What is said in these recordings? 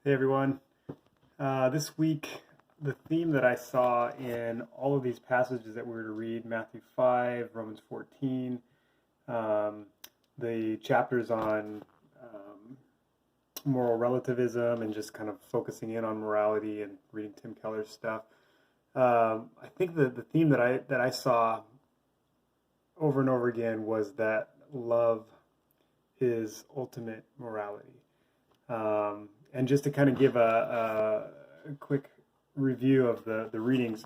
Hey everyone. This week, the theme that I saw in all of these passages that we were to read, Matthew 5, Romans 14, um, the chapters on moral relativism and just kind of focusing in on morality and reading Tim Keller's stuff. I think the theme that I saw over and over again was that love is ultimate morality. And just to kind of give a quick review of the readings,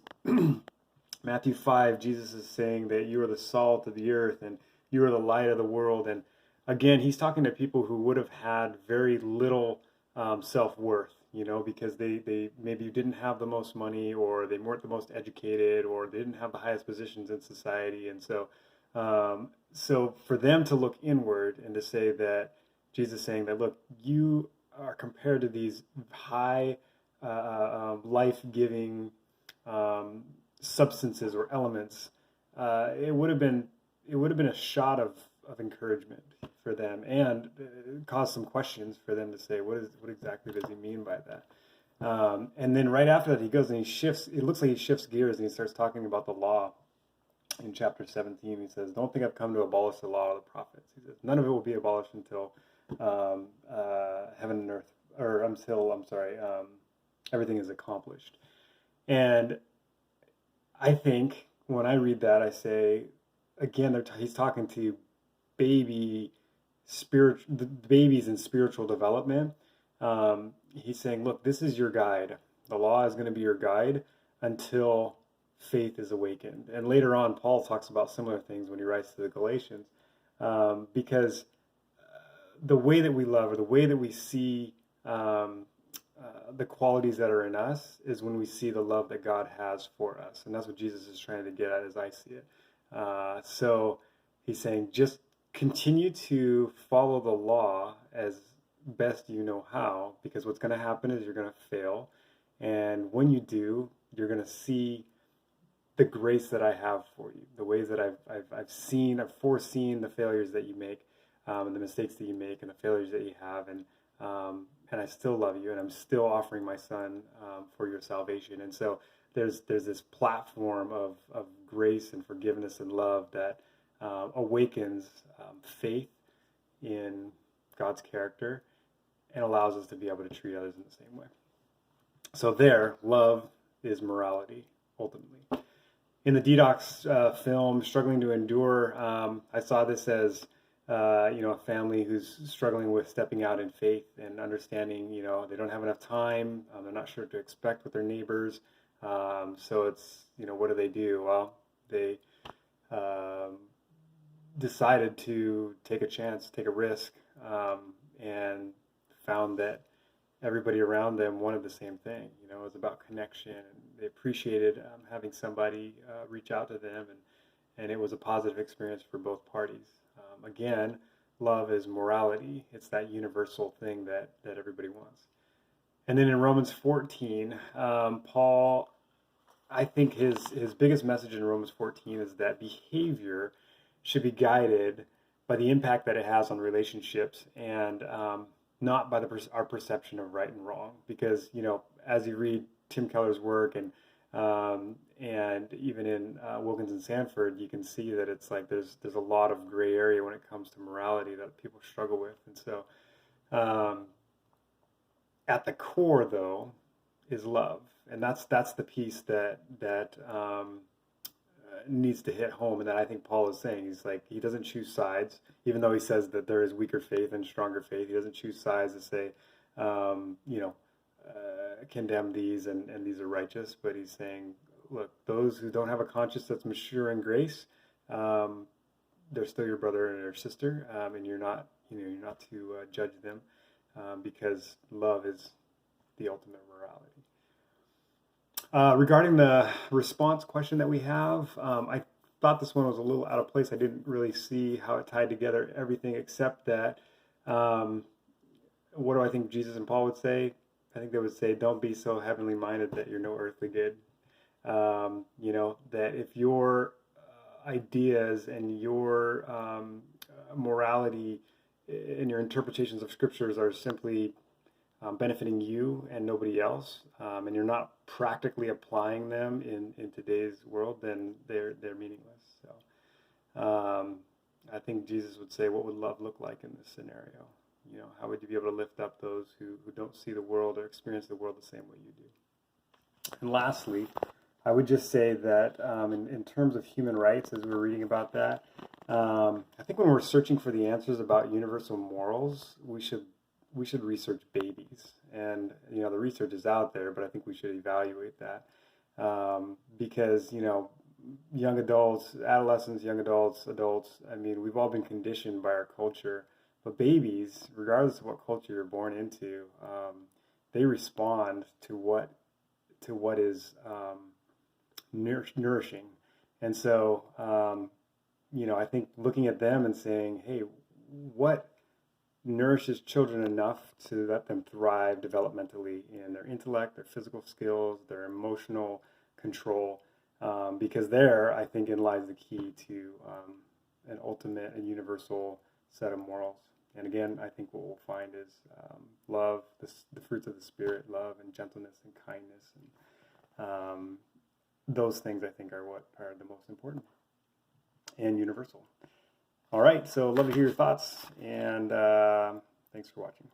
Matthew 5, Jesus is saying that you are the salt of the earth and you are the light of the world. And again, he's talking to people who would have had very little self-worth, because they maybe didn't have the most money, or they weren't the most educated, or they didn't have the highest positions in society. And so for them to look inward and to say that Jesus is saying that, look, you are compared to these high life-giving substances or elements, it would have been a shot of encouragement for them, and caused some questions for them to say, what exactly does he mean by that? And then right after that, he goes and he shifts. It looks like he shifts gears and he starts talking about the law. In chapter 17, he says, "Don't think I've come to abolish the law or the prophets." He says, "None of it will be abolished until heaven and earth, or until, I'm sorry, everything is accomplished." And I think when I read that, I say, again, he's talking to the babies in spiritual development. He's saying, look, this is your guide. The law is going to be your guide until faith is awakened. And later on, Paul talks about similar things when he writes to the Galatians, because the way that we love, or the way that we see the qualities that are in us, is when we see the love that God has for us. And that's what Jesus is trying to get at, as I see it. So he's saying, just continue to follow the law as best you know how, because what's going to happen is you're going to fail. And when you do, you're going to see the grace that I have for you, the ways that I've foreseen the failures that you make, and the mistakes that you make, and the failures that you have, and I still love you, and I'm still offering my son for your salvation. And so there's this platform of grace and forgiveness and love that awakens faith in God's character and allows us to be able to treat others in the same way. So love is morality, ultimately. In the Detox film, Struggling to Endure, I saw this as a family who's struggling with stepping out in faith and understanding, they don't have enough time. They're not sure what to expect with their neighbors. So it's, what do? Well, they decided to take a chance, take a risk, and found that everybody around them wanted the same thing. It was about connection, and they appreciated having somebody reach out to them, and it was a positive experience for both parties. Again, love is morality. It's that universal thing that everybody wants. And then in Romans 14, Paul, I think his biggest message in Romans 14 is that behavior should be guided by the impact that it has on relationships, and not by our perception of right and wrong. Because, as you read Tim Keller's work, and even in Wilkins and Sanford, you can see that it's like there's a lot of gray area when it comes to morality that people struggle with. And so at the core, though, is love. And that's the piece that needs to hit home, and that I think Paul is saying. He's like, he doesn't choose sides, even though he says that there is weaker faith and stronger faith. He doesn't choose sides to say, condemn these and these are righteous. But he's saying, look, those who don't have a conscience that's mature in grace, they're still your brother and your sister, and you're not to judge them, because love is the ultimate morality. Regarding the response question that we have, I thought this one was a little out of place. I didn't really see how it tied together everything, except that, what do I think Jesus and Paul would say? I think they would say, don't be so heavenly minded that you're no earthly good. That if your ideas and your morality and your interpretations of scriptures are simply benefiting you and nobody else, and you're not practically applying them in today's world, then they're meaningless. So I think Jesus would say, what would love look like in this scenario? You know, how would you be able to lift up those who don't see the world or experience the world the same way you do? And lastly, I would just say that in terms of human rights, as we were reading about that, I think when we're searching for the answers about universal morals, we should research babies. And, you know, the research is out there, but I think we should evaluate that. Because, you know, young adults, adolescents, young adults, adults, I mean, we've all been conditioned by our culture. But babies, regardless of what culture you're born into, they respond to what is nourishing. And so, you know, I think looking at them and saying, hey, what nourishes children enough to let them thrive developmentally in their intellect, their physical skills, their emotional control, because there, I think, lies the key to an ultimate and universal set of morals. And again, I think what we'll find is love, the fruits of the Spirit, love and gentleness and kindness, and those things I think are what are the most important and universal. All right, so love to hear your thoughts, and thanks for watching.